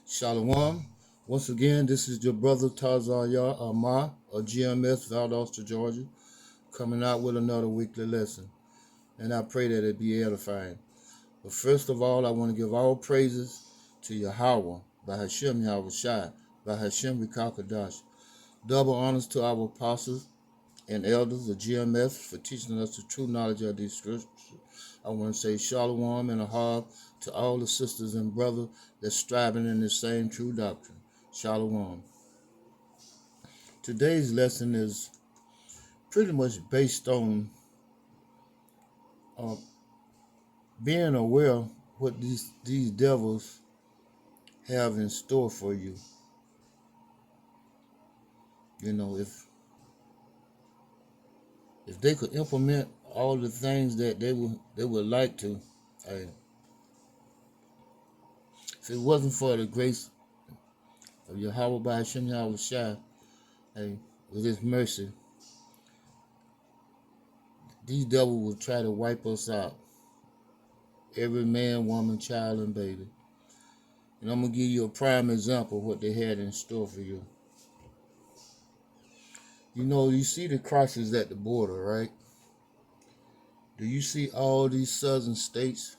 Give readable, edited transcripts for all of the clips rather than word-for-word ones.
Shalom. Once again, this is your brother Tarzan Yah Amar of GMS, Valdosta, Georgia, coming out with another weekly lesson. And I pray that it be edifying. But first of all, I want to give all praises to Yahweh, by Hashem Yahweh Shai, by Hashem Rikakadash. Double honors to our apostles and elders of GMS for teaching us the true knowledge of these scriptures. I want to say shalom and ahab to all the sisters and brothers that's striving in the same true doctrine. Shalom. Today's lesson is pretty much based on uh, being aware what these devils have in store for you. You know, if they could implement all the things that they would like to, if it wasn't for the grace of Yahweh by Hashem Yahweh Shai, with his mercy, these devils will try to wipe us out. Every man, woman, child, and baby. And I'm going to give you a prime example of what they had in store for you. You know, you see the crisis at the border, right? Do you see all these southern states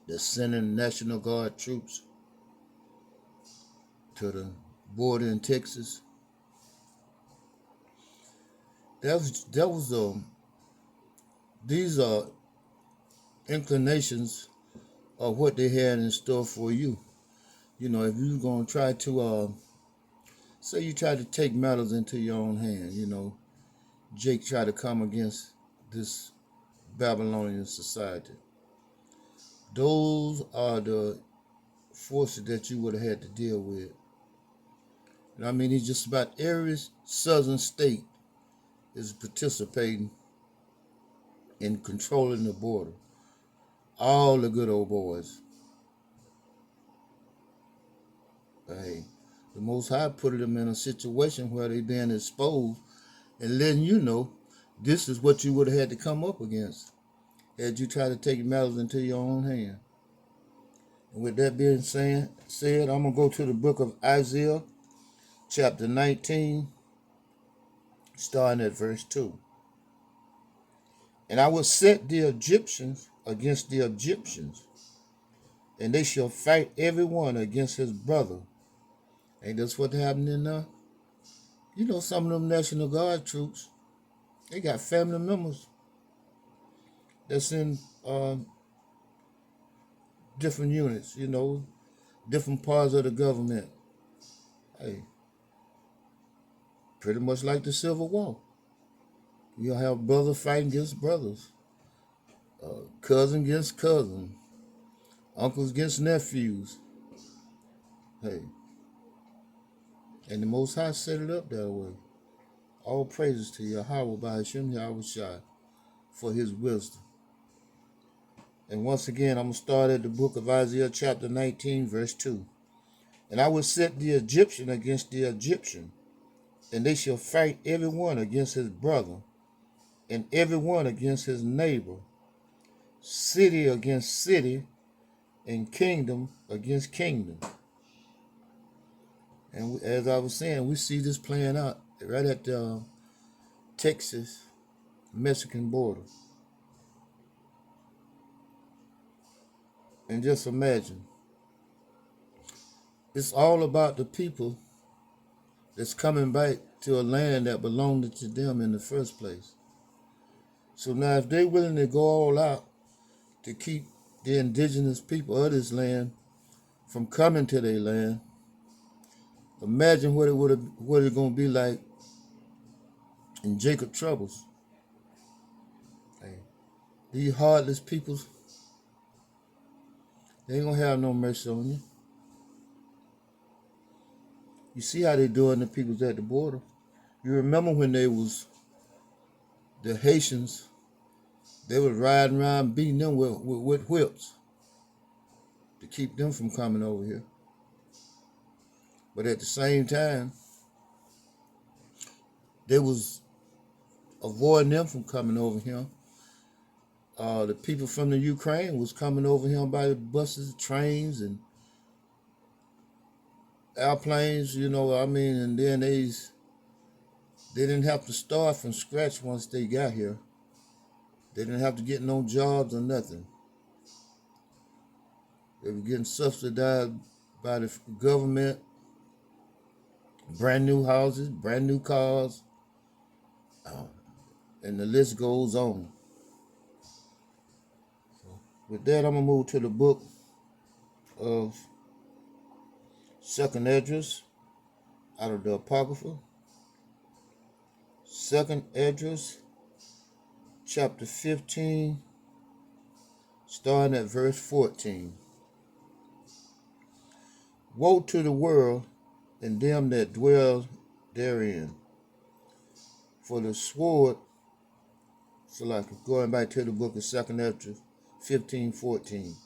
that's sending National Guard troops to the border in Texas? These are inclinations of what they had in store for you. You know, if you're going to try to, say you try to take matters into your own hand, you know, Jake tried to come against this Babylonian society. Those are the forces that you would have had to deal with. And I mean, it's just about every southern state is participating in controlling the border. All the good old boys. Hey, the Most High put them in a situation where they being exposed and letting you know this is what you would have had to come up against had you tried to take matters into your own hand. And with that being said, I'm going to go to the book of Isaiah, chapter 19, starting at verse 2. And I will set the Egyptians against the Egyptians, and they shall fight every one against his brother. Ain't that's what happening now? You know, some of them National Guard troops, they got family members that's in different units, you know, different parts of the government. Hey, pretty much like the Civil War. You'll have brothers fighting against brothers, cousin against cousin, uncles against nephews. Hey, and the Most High set it up that way. All praises to Yahweh by Hashem Yahweh Shai for his wisdom. And once again, I'm going to start at the book of Isaiah chapter 19, verse 2. And I will set the Egyptian against the Egyptian, and they shall fight every one against his brother, and every one against his neighbor, city against city, and kingdom against kingdom. And as I was saying, we see this playing out right at the Texas-Mexican border. And just imagine, it's all about the people that's coming back to a land that belonged to them in the first place. So now if they're willing to go all out to keep the indigenous people of this land from coming to their land, imagine what it's going to be like in Jacob troubles. Hey, these heartless people, they ain't going to have no mercy on you. You see how they doing the peoples at the border. You remember when the Haitians, they was riding around beating them with whips to keep them from coming over here. But at the same time, they was avoiding them from coming over here. The people from the Ukraine was coming over here by the buses, trains, and airplanes, I mean, and then they didn't have to start from scratch once they got here. They didn't have to get no jobs or nothing. They were getting subsidized by the government, brand new houses, brand new cars, and the list goes on. With that, I'm going to move to the book of 2nd Esdras out of the Apocrypha. 2nd Esdras, chapter 15, starting at verse 14. Woe to the world and them that dwell therein. For the sword, so like going back to the book of 2nd Esdras 15:14.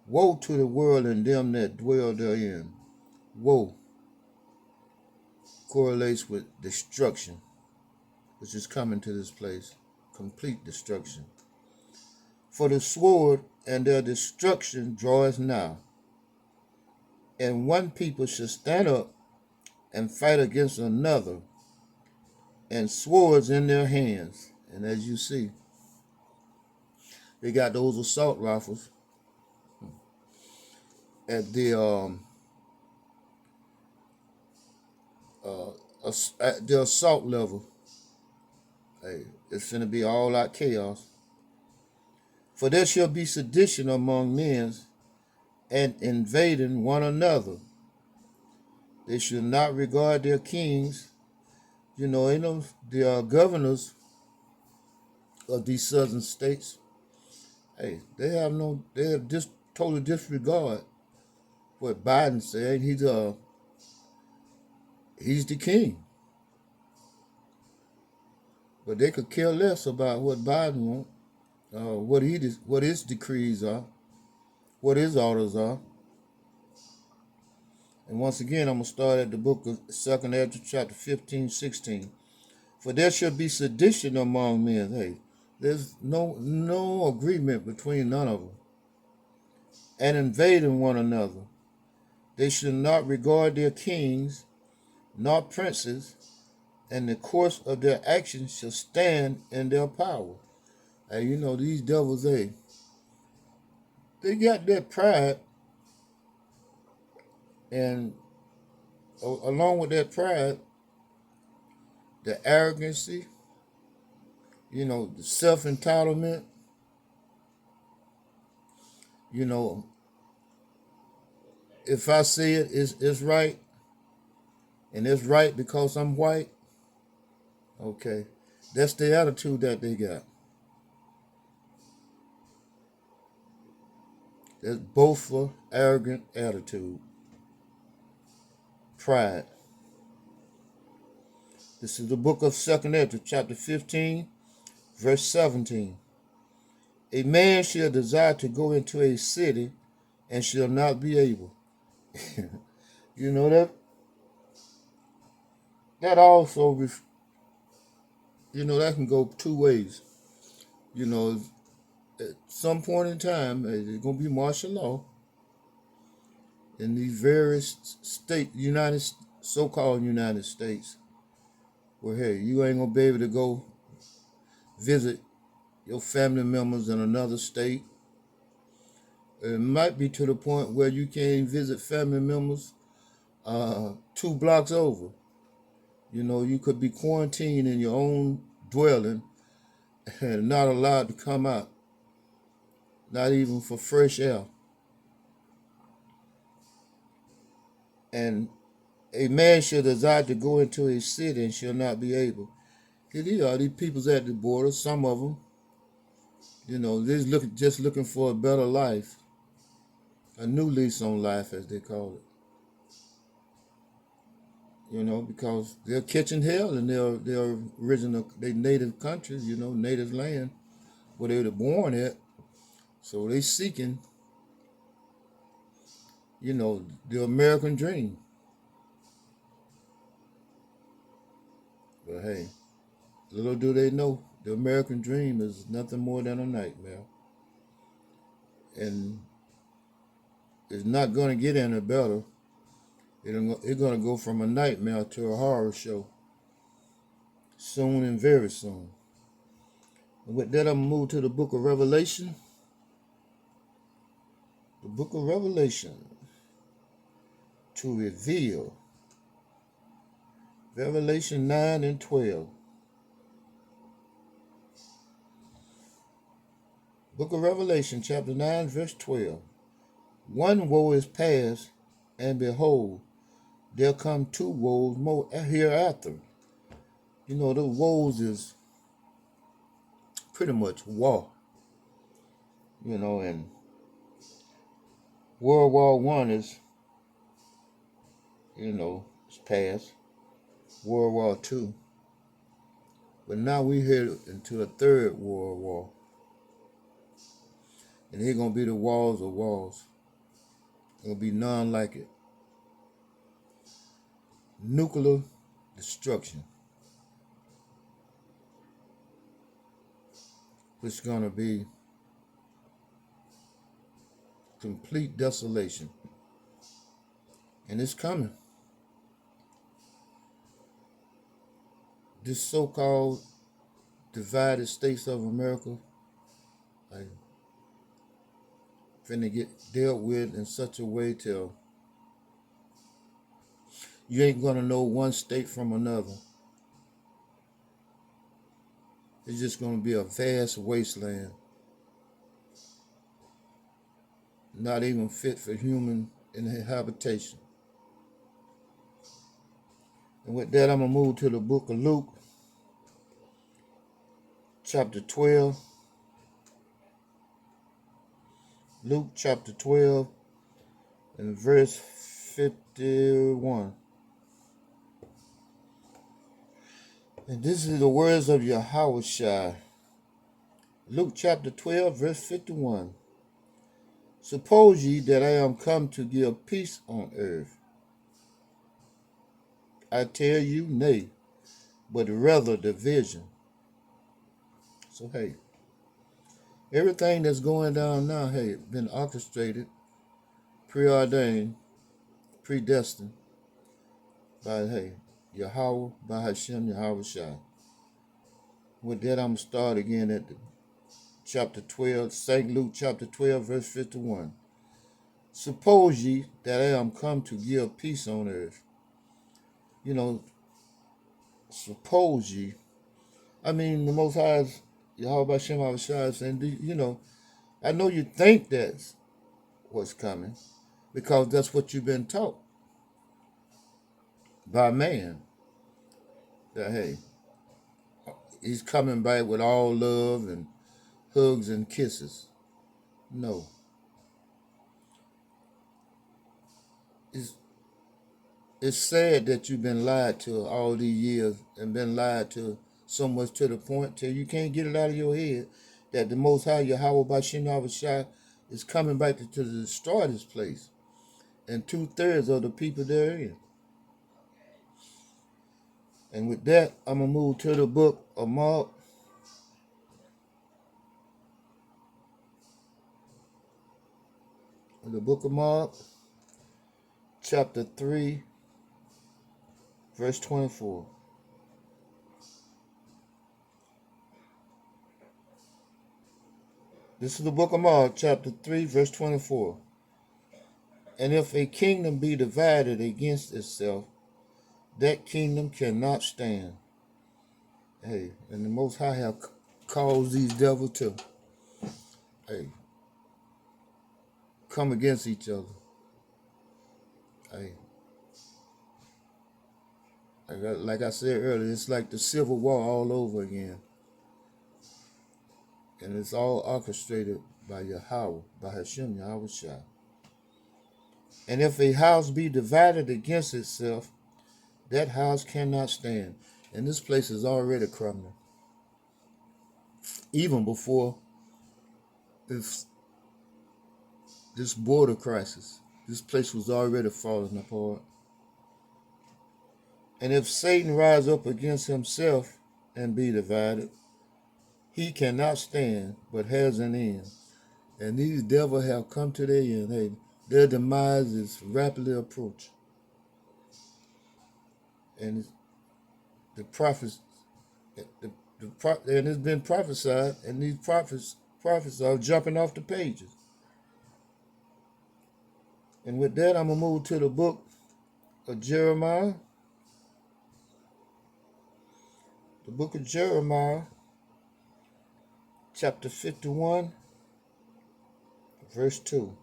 Woe to the world and them that dwell therein. Woe correlates with destruction, which is coming to this place. Complete destruction. For the sword and their destruction draweth nigh. And one people shall stand up and fight against another, and swords in their hands. And as you see, they got those assault rifles at the assault level. Hey, it's gonna be all out chaos. For there shall be sedition among men, and invading one another. They should not regard their kings. The governors of these southern states. Hey, they have just total disregard what Biden said. He's the king. But they could care less about what Biden wants, what his decrees are, what his orders are. And once again, I'm going to start at the book of 2nd Esdras, chapter 15:16. For there shall be sedition among men. Hey, there's no agreement between none of them. And invading one another. They shall not regard their kings, nor princes, and the course of their actions shall stand in their power. Hey, these devils, they got that pride, and along with that pride, the arrogancy, the self-entitlement, if I say it's right, and it's right because I'm white, okay, that's the attitude that they got. That's both an arrogant attitude. Pride. This is the book of 2nd Esdras, chapter 15, verse 17. A man shall desire to go into a city and shall not be able. That also, that can go two ways. At some point in time, there's going to be martial law in these various so-called United States, where, hey, you ain't going to be able to go visit your family members in another state. It might be to the point where you can't visit family members 2 blocks over. You could be quarantined in your own dwelling and not allowed to come out, not even for fresh air. And a man shall desire to go into a city and shall not be able. Here they are, these people's at the border, some of them, they're just looking for a better life, a new lease on life, as they call it. Because they're catching hell in their original, their native countries, native land, where they were born at. So they seeking, the American dream. But hey, little do they know, the American dream is nothing more than a nightmare. And it's not going to get any better It's going to go from a nightmare to a horror show soon and very soon. And with that, I'm going to move to the book of Revelation. The book of Revelation to reveal. Revelation 9 and 12. Book of Revelation, chapter 9, verse 12. One woe is past, and behold, there come two woes more hereafter. You know, the woes is pretty much war. You know, and World War One is, it's past. World War Two. But now we head into a third World War. And here gonna be the walls of walls. There'll be none like it. Nuclear destruction. It's gonna be complete desolation. And it's coming. This so-called divided states of America are finna get dealt with in such a way till you ain't gonna know one state from another. It's just gonna be a vast wasteland. Not even fit for human habitation. And with that, I'm going to move to the book of Luke, chapter 12. Luke, chapter 12, and verse 51. And this is the words of Yahushua. Luke, chapter 12, verse 51. Suppose ye that I am come to give peace on earth? I tell you, nay, but rather division. So, hey, everything that's going down now, hey, been orchestrated, preordained, predestined by, hey, Yahweh, by Hashem, Yahushua. With that, I'm going to start again at the chapter 12, St. Luke, chapter 12, verse 51. Suppose ye that I am come to give peace on earth. You know, suppose ye. I mean, the Most High is Yahweh Hashem Yahushua saying, I know you think that's what's coming because that's what you've been taught by man. That, hey, he's coming back with all love and hugs and kisses. No. It's sad that you've been lied to all these years and been lied to so much to the point till you can't get it out of your head that the Most High Yahweh Bashim Yahushua is coming back to destroy this place and 2/3 of the people therein. And with that, I'm going to move to the book of Mark. The book of Mark, chapter 3, verse 24. This is the book of Mark, chapter 3, verse 24. And if a kingdom be divided against itself, that kingdom cannot stand. Hey, and the Most High have caused these devils to, hey, come against each other. Hey, like I said earlier, it's like the Civil War all over again. And it's all orchestrated by Yahweh, by Hashem, Yahushua. And if a house be divided against itself, that house cannot stand. And this place is already crumbling. Even before this border crisis, this place was already falling apart. And if Satan rise up against himself and be divided, he cannot stand, but has an end. And these devils have come to their end. Hey, their demise is rapidly approaching. and the prophets, and it's been prophesied, and these prophets are jumping off the pages. And with that, I'm gonna move to the book of Jeremiah. The book of Jeremiah, chapter 51, verse 2.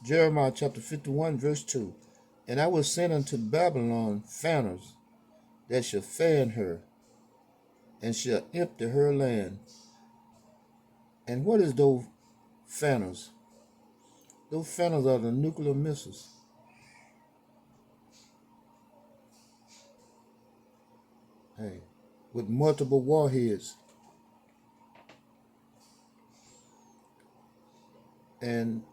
Jeremiah chapter 51, verse 2. And I will send unto Babylon fanners that shall fan her, and shall empty her land. And what is those fanners? Those fanners are the nuclear missiles. Hey, with multiple warheads. And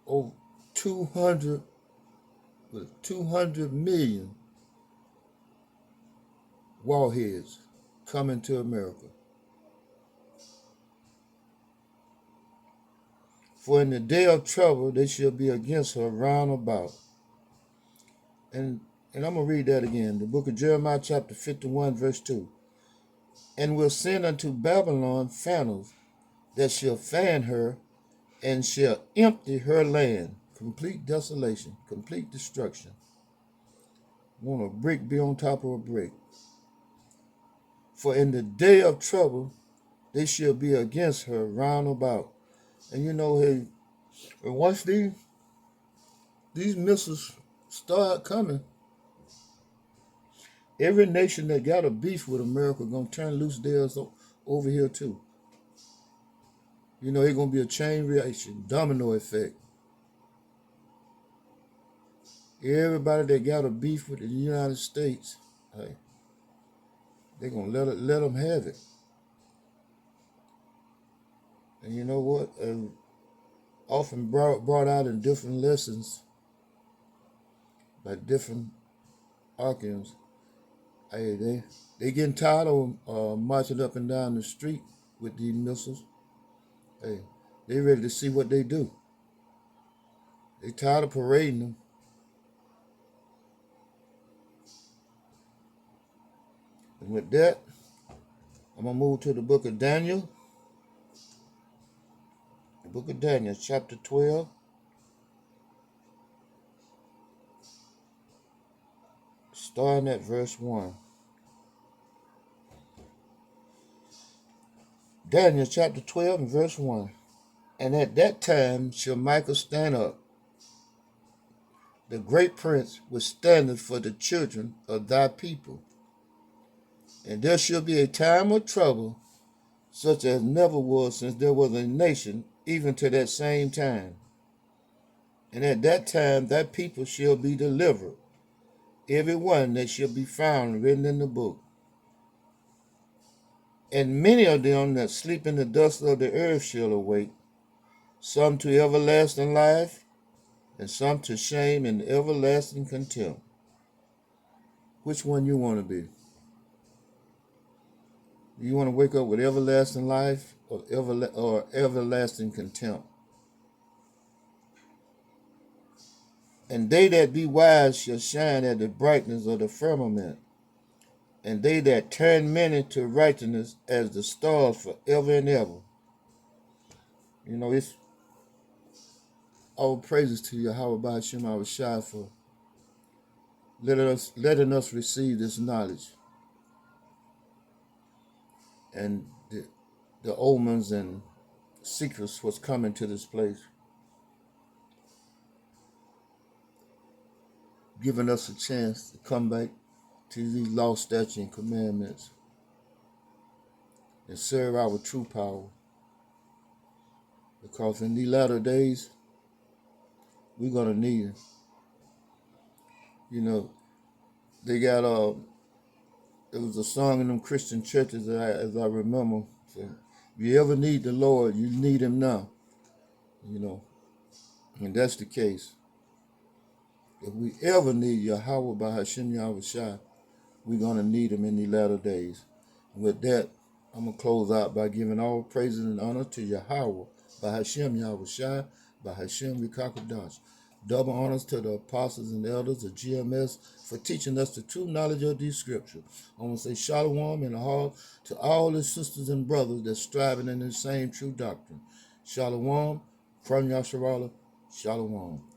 over 200 million warheads coming to America. For in the day of trouble they shall be against her round about. And I'm going to read that again. The book of Jeremiah chapter 51 verse 2. And will send unto Babylon fanners that shall fan her, and shall empty her land. Complete desolation, complete destruction. Won't a brick be on top of a brick? For in the day of trouble they shall be against her round about. And you know, hey, once these missiles start coming, every nation that got a beef with America gonna turn loose theirs over here too. You know, it's gonna be a chain reaction, domino effect. Everybody that got a beef with the United States, hey, they're gonna let them have it. And you know what? Often brought out in different lessons by different archives. Hey, they getting tired of marching up and down the street with these missiles. Hey, they ready to see what they do. They tired of parading them. And with that, I'm gonna move to the book of Daniel. The book of Daniel, chapter 12. Starting at verse 1. Daniel chapter 12 and verse 1. And at that time shall Michael stand up, the great prince which standeth for the children of thy people. And there shall be a time of trouble, such as never was since there was a nation, even to that same time. And at that time thy people shall be delivered, every one that shall be found written in the book. And many of them that sleep in the dust of the earth shall awake, some to everlasting life, and some to shame and everlasting contempt. Which one you want to be? You want to wake up with everlasting life or everlasting contempt? And they that be wise shall shine at the brightness of the firmament, and they that turn many to righteousness as the stars forever and ever. You know, it's all praises to Yahweh Ba'ashem Yahushua for letting us receive this knowledge and the omens and secrets what's coming to this place, giving us a chance to come back to these law, statutes, and commandments and serve our true power. Because in these latter days, we're going to need it. You know, they got, there was a song in them Christian churches that as I remember, saying, if you ever need the Lord, you need him now. You know, and that's the case. If we ever need Yahweh Ba'ashem Yahushua, we're going to need him in these latter days. And with that, I'm going to close out by giving all praises and honor to Yahweh Ba'ashem Yahushua, by Hashem Rikakadash. Double honors to the apostles and elders of GMS for teaching us the true knowledge of these scriptures. I want to say shalom in the heart to all the sisters and brothers that striving in the same true doctrine. Shalom from Yasharallah. Shalom.